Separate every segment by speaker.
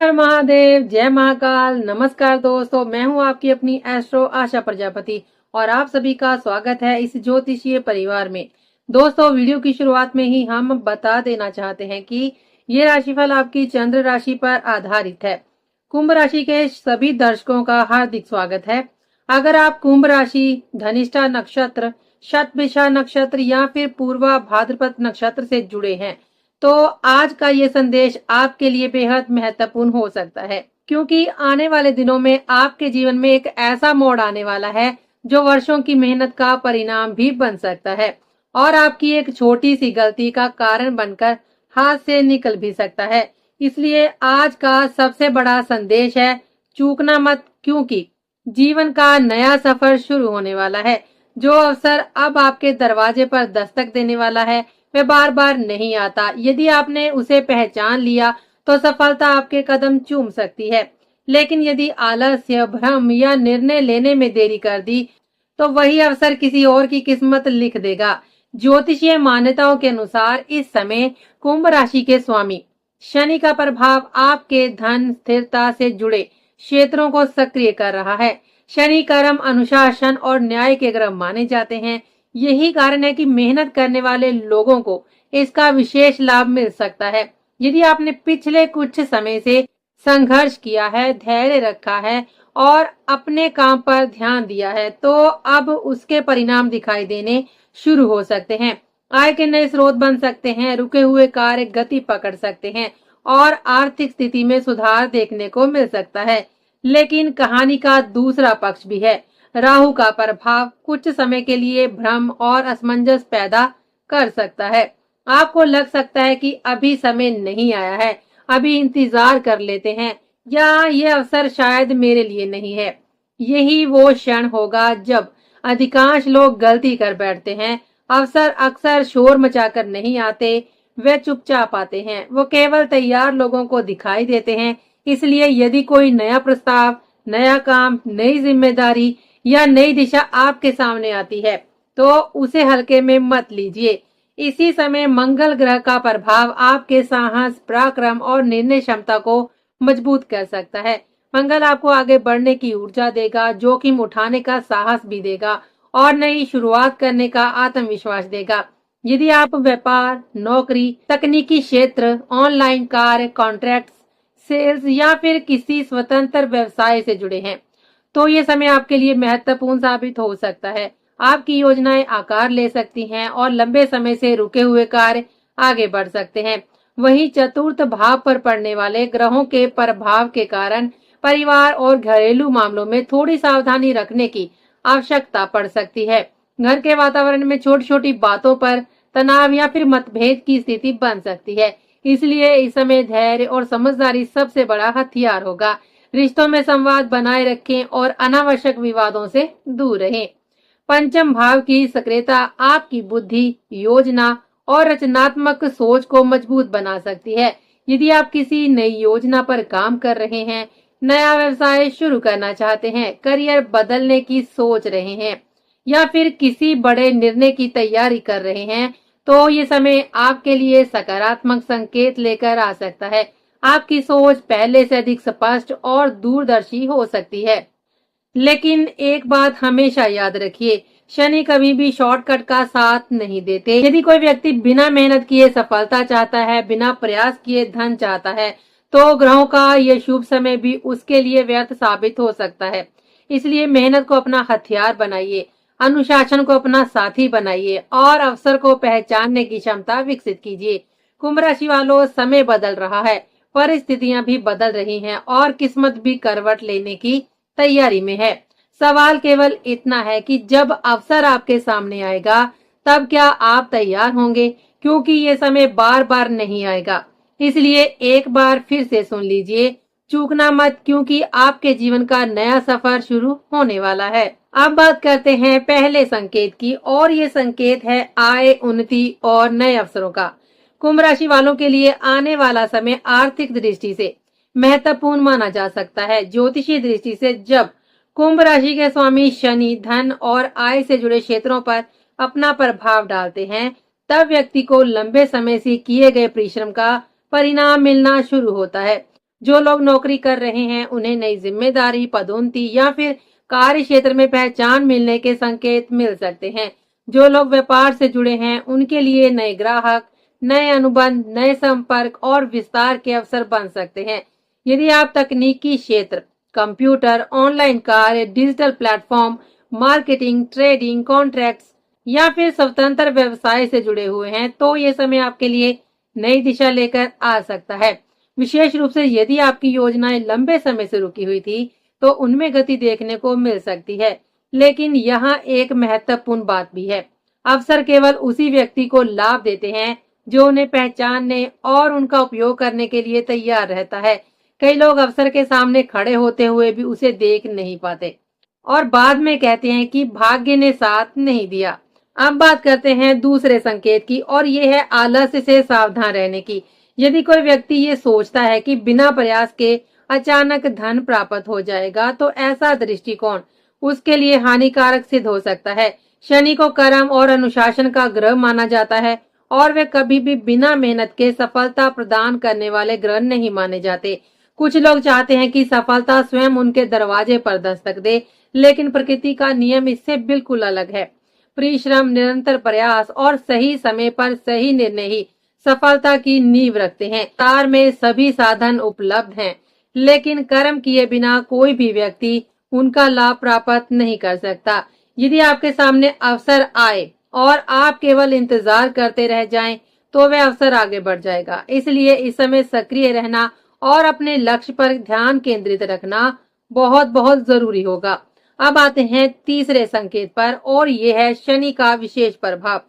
Speaker 1: हर महादेव, जय महाकाल। नमस्कार दोस्तों, मैं हूं आपकी अपनी एस्ट्रो आशा प्रजापति और आप सभी का स्वागत है इस ज्योतिषीय परिवार में। दोस्तों, वीडियो की शुरुआत में ही हम बता देना चाहते हैं कि ये राशिफल आपकी चंद्र राशि पर आधारित है। कुंभ राशि के सभी दर्शकों का हार्दिक स्वागत है। अगर आप कुंभ राशि, धनिष्ठा नक्षत्र, शतभिषा नक्षत्र या फिर पूर्वा भाद्रपद नक्षत्र से जुड़े हैं तो आज का ये संदेश आपके लिए बेहद महत्वपूर्ण हो सकता है, क्योंकि आने वाले दिनों में आपके जीवन में एक ऐसा मोड़ आने वाला है जो वर्षों की मेहनत का परिणाम भी बन सकता है और आपकी एक छोटी सी गलती का कारण बनकर हाथ से निकल भी सकता है। इसलिए आज का सबसे बड़ा संदेश है, चूकना मत, क्योंकि जीवन का नया सफर शुरू होने वाला है। जो अवसर अब आपके दरवाजे पर दस्तक देने वाला है वह बार बार नहीं आता। यदि आपने उसे पहचान लिया तो सफलता आपके कदम चूम सकती है, लेकिन यदि आलस्य, भ्रम या निर्णय लेने में देरी कर दी तो वही अवसर किसी और की किस्मत लिख देगा। ज्योतिषीय मान्यताओं के अनुसार इस समय कुंभ राशि के स्वामी शनि का प्रभाव आपके धन स्थिरता से जुड़े क्षेत्रों को सक्रिय कर रहा है। शनि कर्म, अनुशासन और न्याय के ग्रह माने जाते हैं। यही कारण है कि मेहनत करने वाले लोगों को इसका विशेष लाभ मिल सकता है। यदि आपने पिछले कुछ समय से संघर्ष किया है, धैर्य रखा है और अपने काम पर ध्यान दिया है, तो अब उसके परिणाम दिखाई देने शुरू हो सकते हैं। आय के नए स्रोत बन सकते हैं, रुके हुए कार्य गति पकड़ सकते हैं और आर्थिक स्थिति में सुधार देखने को मिल सकता है। लेकिन कहानी का दूसरा पक्ष भी है। राहु का प्रभाव कुछ समय के लिए भ्रम और असमंजस पैदा कर सकता है। आपको लग सकता है कि अभी समय नहीं आया है, अभी इंतजार कर लेते हैं, या ये अवसर शायद मेरे लिए नहीं है। यही वो क्षण होगा जब अधिकांश लोग गलती कर बैठते हैं। अवसर अक्सर शोर मचाकर नहीं आते, वे चुपचाप आते हैं। वो केवल तैयार लोगों को दिखाई देते हैं। इसलिए यदि कोई नया प्रस्ताव, नया काम, नई जिम्मेदारी या नई दिशा आपके सामने आती है तो उसे हल्के में मत लीजिए। इसी समय मंगल ग्रह का प्रभाव आपके साहस, पराक्रम और निर्णय क्षमता को मजबूत कर सकता है। मंगल आपको आगे बढ़ने की ऊर्जा देगा, जोखिम उठाने का साहस भी देगा और नई शुरुआत करने का आत्मविश्वास देगा। यदि आप व्यापार, नौकरी, तकनीकी क्षेत्र, ऑनलाइन कार्य, कॉन्ट्रैक्ट, सेल्स या फिर किसी स्वतंत्र व्यवसाय से जुड़े हैं तो ये समय आपके लिए महत्वपूर्ण साबित हो सकता है। आपकी योजनाएं आकार ले सकती हैं और लंबे समय से रुके हुए कार्य आगे बढ़ सकते हैं। वहीं चतुर्थ भाव पर पड़ने वाले ग्रहों के प्रभाव के कारण परिवार और घरेलू मामलों में थोड़ी सावधानी रखने की आवश्यकता पड़ सकती है। घर के वातावरण में छोटी छोटी बातों पर तनाव या फिर मतभेद की स्थिति बन सकती है। इसलिए इस समय धैर्य और समझदारी सबसे बड़ा हथियार होगा। रिश्तों में संवाद बनाए रखें और अनावश्यक विवादों से दूर रहें। पंचम भाव की सक्रियता आपकी बुद्धि, योजना और रचनात्मक सोच को मजबूत बना सकती है। यदि आप किसी नई योजना पर काम कर रहे हैं, नया व्यवसाय शुरू करना चाहते हैं, करियर बदलने की सोच रहे हैं या फिर किसी बड़े निर्णय की तैयारी कर रहे हैं, तो ये समय आपके लिए सकारात्मक संकेत लेकर आ सकता है। आपकी सोच पहले से अधिक स्पष्ट और दूरदर्शी हो सकती है। लेकिन एक बात हमेशा याद रखिए, शनि कभी भी शॉर्टकट का साथ नहीं देते। यदि कोई व्यक्ति बिना मेहनत किए सफलता चाहता है, बिना प्रयास किए धन चाहता है, तो ग्रहों का यह शुभ समय भी उसके लिए व्यर्थ साबित हो सकता है। इसलिए मेहनत को अपना हथियार बनाइए, अनुशासन को अपना साथी बनाइए और अवसर को पहचानने की क्षमता विकसित कीजिए। कुंभ राशि वालों, समय बदल रहा है, परिस्थितियां भी बदल रही हैं और किस्मत भी करवट लेने की तैयारी में है। सवाल केवल इतना है कि जब अवसर आपके सामने आएगा तब क्या आप तैयार होंगे, क्योंकि ये समय बार बार नहीं आएगा। इसलिए एक बार फिर से सुन लीजिए, चूकना मत, क्योंकि आपके जीवन का नया सफर शुरू होने वाला है। अब बात करते हैं पहले संकेत की, और ये संकेत है आय, उन्नति और नए अवसरों का। कुंभ राशि वालों के लिए आने वाला समय आर्थिक दृष्टि से महत्वपूर्ण माना जा सकता है। ज्योतिषीय दृष्टि से जब कुंभ राशि के स्वामी शनि धन और आय से जुड़े क्षेत्रों पर अपना प्रभाव डालते हैं, तब व्यक्ति को लंबे समय से किए गए परिश्रम का परिणाम मिलना शुरू होता है। जो लोग नौकरी कर रहे हैं उन्हें नई जिम्मेदारी, पदोन्नति या फिर कार्य क्षेत्र में पहचान मिलने के संकेत मिल सकते हैं। जो लोग व्यापार से जुड़े हैं उनके लिए नए ग्राहक, नए अनुबंध, नए संपर्क और विस्तार के अवसर बन सकते हैं। यदि आप तकनीकी क्षेत्र, कंप्यूटर, ऑनलाइन कार्य, digital platform, marketing, trading, contracts या फिर स्वतंत्र व्यवसाय से जुड़े हुए हैं तो ये समय आपके लिए नई दिशा लेकर आ सकता है। विशेष रूप से यदि आपकी योजनाएं लंबे समय से रुकी हुई थी तो उनमें गति देखने को मिल सकती है। लेकिन यहाँ एक महत्वपूर्ण बात भी है, अवसर केवल उसी व्यक्ति को लाभ देते हैं जो उन्हें पहचानने और उनका उपयोग करने के लिए तैयार रहता है। कई लोग अवसर के सामने खड़े होते हुए भी उसे देख नहीं पाते और बाद में कहते हैं कि भाग्य ने साथ नहीं दिया। अब बात करते हैं दूसरे संकेत की और ये है आलस्य से सावधान रहने की। यदि कोई व्यक्ति ये सोचता है कि बिना प्रयास के अचानक धन प्राप्त हो जाएगा तो ऐसा दृष्टिकोण उसके लिए हानिकारक सिद्ध हो सकता है। शनि को कर्म और अनुशासन का ग्रह माना जाता है और वे कभी भी बिना मेहनत के सफलता प्रदान करने वाले ग्रह नहीं माने जाते। कुछ लोग चाहते हैं कि सफलता स्वयं उनके दरवाजे पर दस्तक दे, लेकिन प्रकृति का नियम इससे बिल्कुल अलग है। परिश्रम, निरंतर प्रयास और सही समय पर सही निर्णय ही सफलता की नींव रखते हैं। तार में सभी साधन उपलब्ध हैं, लेकिन कर्म किए बिना कोई भी व्यक्ति उनका लाभ प्राप्त नहीं कर सकता। यदि आपके सामने अवसर आए और आप केवल इंतजार करते रह जाएं, तो वह अवसर आगे बढ़ जाएगा। इसलिए इस समय सक्रिय रहना और अपने लक्ष्य पर ध्यान केंद्रित रखना बहुत बहुत जरूरी होगा। अब आते हैं तीसरे संकेत पर और ये है शनि का विशेष प्रभाव।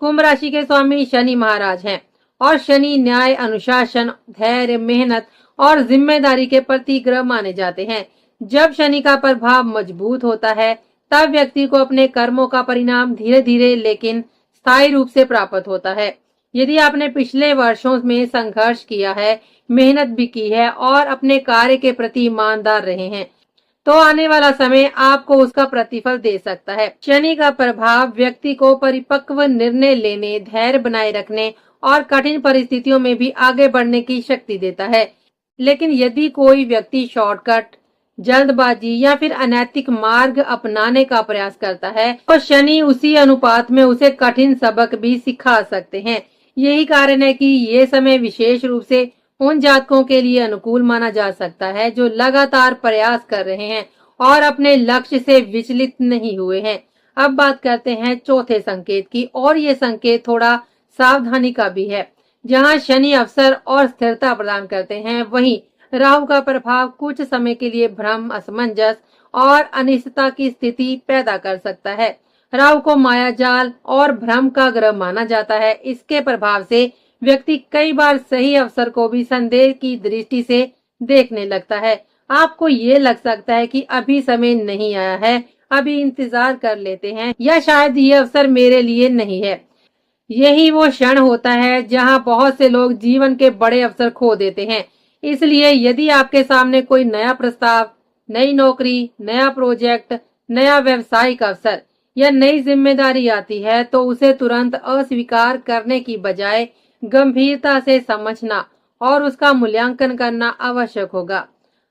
Speaker 1: कुंभ राशि के स्वामी शनि महाराज हैं और शनि न्याय, अनुशासन, धैर्य, मेहनत और जिम्मेदारी के प्रति ग्रह माने जाते हैं। जब शनि का प्रभाव मजबूत होता है तब व्यक्ति को अपने कर्मों का परिणाम धीरे धीरे लेकिन स्थायी रूप से प्राप्त होता है। यदि आपने पिछले वर्षों में संघर्ष किया है, मेहनत भी की है और अपने कार्य के प्रति ईमानदार रहे हैं, तो आने वाला समय आपको उसका प्रतिफल दे सकता है। शनि का प्रभाव व्यक्ति को परिपक्व निर्णय लेने, धैर्य बनाए रखने और कठिन परिस्थितियों में भी आगे बढ़ने की शक्ति देता है। लेकिन यदि कोई व्यक्ति शॉर्टकट, जल्दबाजी या फिर अनैतिक मार्ग अपनाने का प्रयास करता है तो शनि उसी अनुपात में उसे कठिन सबक भी सिखा सकते हैं। यही कारण है कि ये समय विशेष रूप से उन जातकों के लिए अनुकूल माना जा सकता है जो लगातार प्रयास कर रहे हैं और अपने लक्ष्य से विचलित नहीं हुए हैं। अब बात करते हैं चौथे संकेत की और ये संकेत थोड़ा सावधानी का भी है। जहां शनि अवसर और स्थिरता प्रदान करते हैं, वहीं राहु का प्रभाव कुछ समय के लिए भ्रम, असमंजस और अनिश्चितता की स्थिति पैदा कर सकता है। राहु को माया जाल और भ्रम का ग्रह माना जाता है। इसके प्रभाव से व्यक्ति कई बार सही अवसर को भी संदेह की दृष्टि से देखने लगता है। आपको ये लग सकता है कि अभी समय नहीं आया है, अभी इंतजार कर लेते हैं या शायद ये अवसर मेरे लिए नहीं है। यही वो क्षण होता है जहां बहुत से लोग जीवन के बड़े अवसर खो देते हैं। इसलिए यदि आपके सामने कोई नया प्रस्ताव, नई नौकरी, नया प्रोजेक्ट, नया व्यवसायिक अवसर या नई जिम्मेदारी आती है तो उसे तुरंत अस्वीकार करने की बजाय गंभीरता से समझना और उसका मूल्यांकन करना आवश्यक होगा।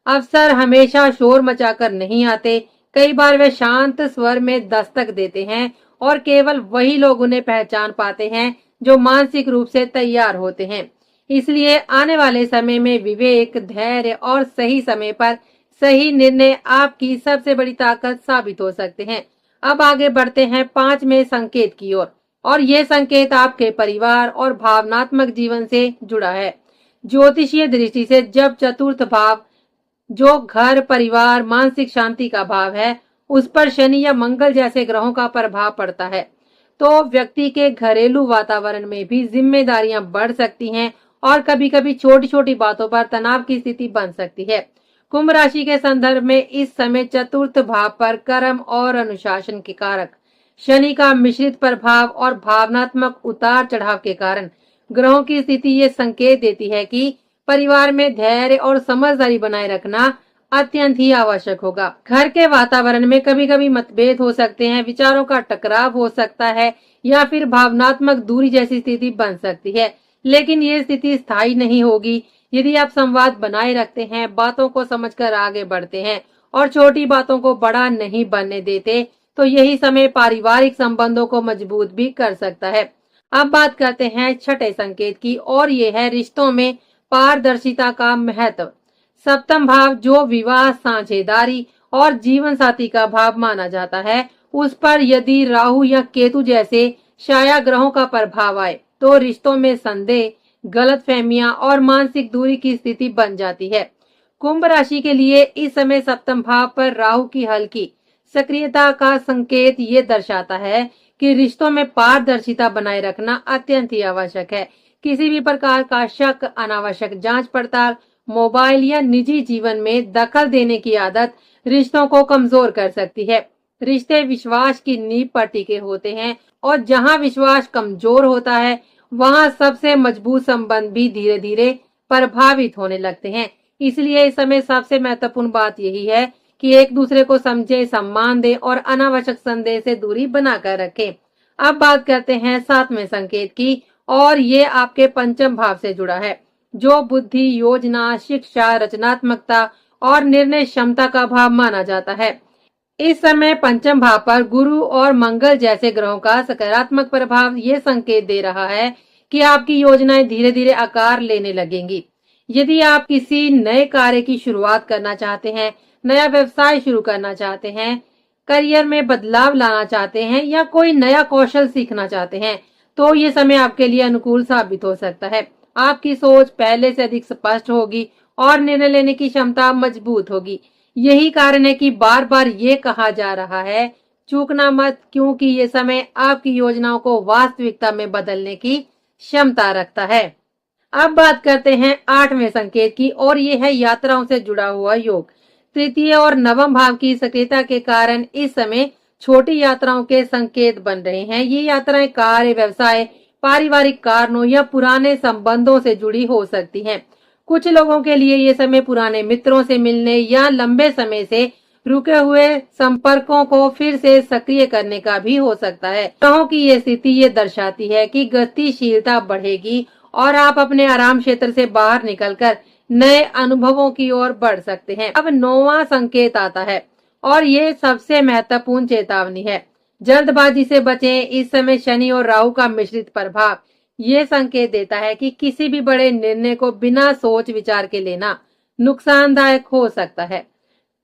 Speaker 1: अवसर हमेशा शोर मचाकर नहीं आते, कई बार वे शांत स्वर में दस्तक देते हैं और केवल वही लोग उन्हें पहचान पाते हैं जो मानसिक रूप से तैयार होते हैं। इसलिए आने वाले समय में विवेक, धैर्य और सही समय पर सही निर्णय आपकी सबसे बड़ी ताकत साबित हो सकते हैं। अब आगे बढ़ते हैं पांचवें संकेत की ओर और यह संकेत आपके परिवार और भावनात्मक जीवन से जुड़ा है। ज्योतिषीय दृष्टि से जब चतुर्थ भाव, जो घर, परिवार, मानसिक शांति का भाव है, उस पर शनि या मंगल जैसे ग्रहों का प्रभाव पड़ता है तो व्यक्ति के घरेलू वातावरण में भी जिम्मेदारियां बढ़ सकती हैं और कभी कभी छोटी छोटी बातों पर तनाव की स्थिति बन सकती है। कुंभ राशि के संदर्भ में इस समय चतुर्थ भाव पर कर्म और अनुशासन के कारक शनि का मिश्रित प्रभाव और भावनात्मक उतार चढ़ाव के कारण ग्रहों की स्थिति ये संकेत देती है कि परिवार में धैर्य और समझदारी बनाए रखना अत्यंत ही आवश्यक होगा। घर के वातावरण में कभी कभी मतभेद हो सकते हैं, विचारों का टकराव हो सकता है या फिर भावनात्मक दूरी जैसी स्थिति बन सकती है, लेकिन ये स्थिति स्थायी नहीं होगी। यदि आप संवाद बनाए रखते हैं, बातों को समझकर आगे बढ़ते हैं और छोटी बातों को बड़ा नहीं बनने देते, तो यही समय पारिवारिक संबंधों को मजबूत भी कर सकता है। अब बात करते हैं छठे संकेत की, और ये है रिश्तों में पारदर्शिता का महत्व। सप्तम भाव, जो विवाह, साझेदारी और जीवन साथी का भाव माना जाता है, उस पर यदि राहु या केतु जैसे छाया ग्रहों का प्रभाव आए तो रिश्तों में संदेह, गलतफहमियां और मानसिक दूरी की स्थिति बन जाती है। कुंभ राशि के लिए इस समय सप्तम भाव पर राहु की हल्की सक्रियता का संकेत ये दर्शाता है कि रिश्तों में पारदर्शिता बनाए रखना अत्यंत ही आवश्यक है। किसी भी प्रकार का शक, अनावश्यक जांच पड़ताल, मोबाइल या निजी जीवन में दखल देने की आदत रिश्तों को कमजोर कर सकती है। रिश्ते विश्वास की नींव पर टिके होते हैं और जहां विश्वास कमजोर होता है, वहां सबसे मजबूत संबंध भी धीरे धीरे प्रभावित होने लगते हैं। इसलिए इस समय सबसे महत्वपूर्ण बात यही है कि एक दूसरे को समझे, सम्मान दें और अनावश्यक संदेह से दूरी बनाकर रखें। अब बात करते हैं सातवें संकेत की, और ये आपके पंचम भाव से जुड़ा है, जो बुद्धि, योजना, शिक्षा, रचनात्मकता और निर्णय क्षमता का भाव माना जाता है। इस समय पंचम भाव पर गुरु और मंगल जैसे ग्रहों का सकारात्मक प्रभाव ये संकेत दे रहा है कि आपकी योजनाएं धीरे धीरे आकार लेने लगेंगी। यदि आप किसी नए कार्य की शुरुआत करना चाहते हैं, नया व्यवसाय शुरू करना चाहते हैं, करियर में बदलाव लाना चाहते हैं या कोई नया कौशल सीखना चाहते हैं, तो ये समय आपके लिए अनुकूल साबित हो सकता है। आपकी सोच पहले से अधिक स्पष्ट होगी और निर्णय लेने की क्षमता मजबूत होगी। यही कारण है कि बार बार ये कहा जा रहा है, चूकना मत, क्योंकि ये समय आपकी योजनाओं को वास्तविकता में बदलने की क्षमता रखता है। अब बात करते हैं आठवें संकेत की, और ये है यात्राओं से जुड़ा हुआ योग। तृतीय और नवम भाव की सक्रियता के कारण इस समय छोटी यात्राओं के संकेत बन रहे हैं। ये यात्राएं कार्य, व्यवसाय, पारिवारिक कारणों या पुराने संबंधों से जुड़ी हो सकती हैं। कुछ लोगों के लिए ये समय पुराने मित्रों से मिलने या लंबे समय से रुके हुए संपर्कों को फिर से सक्रिय करने का भी हो सकता है। ग्रहों की ये स्थिति ये दर्शाती है कि गतिशीलता बढ़ेगी और आप अपने आराम क्षेत्र से बाहर निकलकर नए अनुभवों की ओर बढ़ सकते हैं। अब नौवां संकेत आता है, और ये सबसे महत्वपूर्ण चेतावनी है। जल्दबाजी से बचें। इस समय शनि और राहु का मिश्रित प्रभाव ये संकेत देता है कि किसी भी बड़े निर्णय को बिना सोच विचार के लेना नुकसानदायक हो सकता है।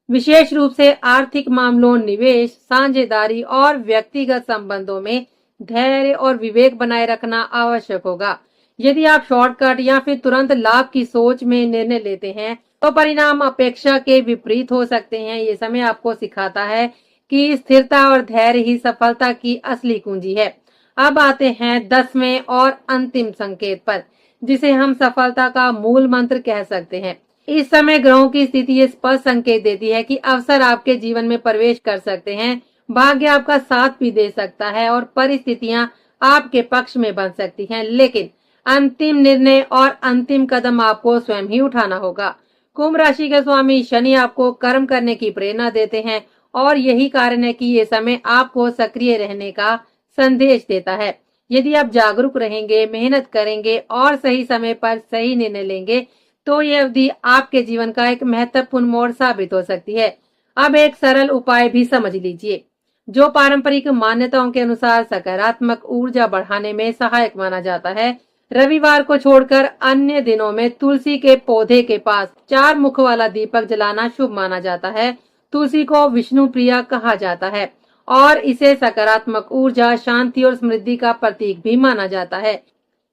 Speaker 1: विशेष रूप से आर्थिक मामलों, निवेश, साझेदारी और व्यक्तिगत संबंधों में धैर्य और विवेक बनाए रखना आवश्यक होगा। यदि आप शॉर्टकट या फिर तुरंत लाभ की सोच में निर्णय लेते हैं, तो परिणाम अपेक्षा के विपरीत हो सकते हैं। ये समय आपको सिखाता है कि स्थिरता और धैर्य ही सफलता की असली कुंजी है। अब आते हैं 10वें और अंतिम संकेत पर, जिसे हम सफलता का मूल मंत्र कह सकते हैं। इस समय ग्रहों की स्थिति ये स्पष्ट संकेत देती है कि अवसर आपके जीवन में प्रवेश कर सकते हैं, भाग्य आपका साथ भी दे सकता है और परिस्थितियां आपके पक्ष में बन सकती हैं, लेकिन अंतिम निर्णय और अंतिम कदम आपको स्वयं ही उठाना होगा। कुंभ राशि के स्वामी शनि आपको कर्म करने की प्रेरणा देते हैं और यही कारण है कि ये समय आपको सक्रिय रहने का संदेश देता है। यदि आप जागरूक रहेंगे, मेहनत करेंगे और सही समय पर सही निर्णय लेंगे, तो ये अवधि आपके जीवन का एक महत्वपूर्ण मोड़ साबित हो सकती है। अब एक सरल उपाय भी समझ लीजिए, जो पारंपरिक मान्यताओं के अनुसार सकारात्मक ऊर्जा बढ़ाने में सहायक माना जाता है। रविवार को छोड़कर अन्य दिनों में तुलसी के पौधे के पास 4 मुख वाला दीपक जलाना शुभ माना जाता है। तुलसी को विष्णु प्रिया कहा जाता है और इसे सकारात्मक ऊर्जा, शांति और समृद्धि का प्रतीक भी माना जाता है।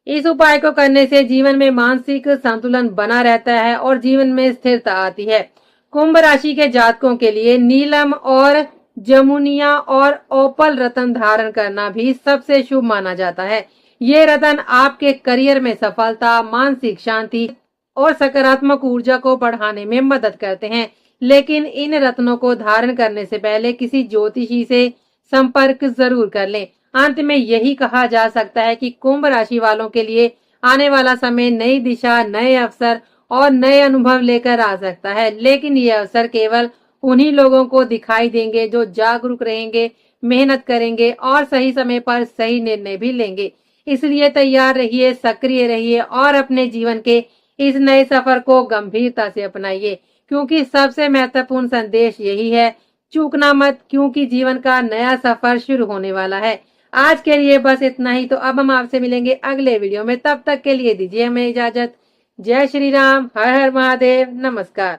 Speaker 1: इस उपाय को करने से जीवन में मानसिक संतुलन बना रहता है और जीवन में स्थिरता आती है। कुंभ राशि के जातकों के लिए नीलम और जमुनिया और ओपल रत्न धारण करना भी सबसे शुभ माना जाता है। ये रत्न आपके करियर में सफलता, मानसिक शांति और सकारात्मक ऊर्जा को बढ़ाने में मदद करते हैं। लेकिन इन रत्नों को धारण करने से पहले किसी ज्योतिषी से संपर्क जरूर कर लें। अंत में यही कहा जा सकता है कि कुंभ राशि वालों के लिए आने वाला समय नई दिशा, नए अवसर और नए अनुभव लेकर आ सकता है, लेकिन ये अवसर केवल उन्हीं लोगों को दिखाई देंगे जो जागरूक रहेंगे, मेहनत करेंगे और सही समय पर सही निर्णय भी लेंगे। इसलिए तैयार रहिए, सक्रिय रहिए और अपने जीवन के इस नए सफर को गंभीरता से अपनाइए, क्योंकि सबसे महत्वपूर्ण संदेश यही है, चूकना मत, क्योंकि जीवन का नया सफर शुरू होने वाला है। आज के लिए बस इतना ही। तो अब हम आपसे मिलेंगे अगले वीडियो में, तब तक के लिए दीजिए हमें इजाजत। जय श्री राम, हर हर महादेव, नमस्कार।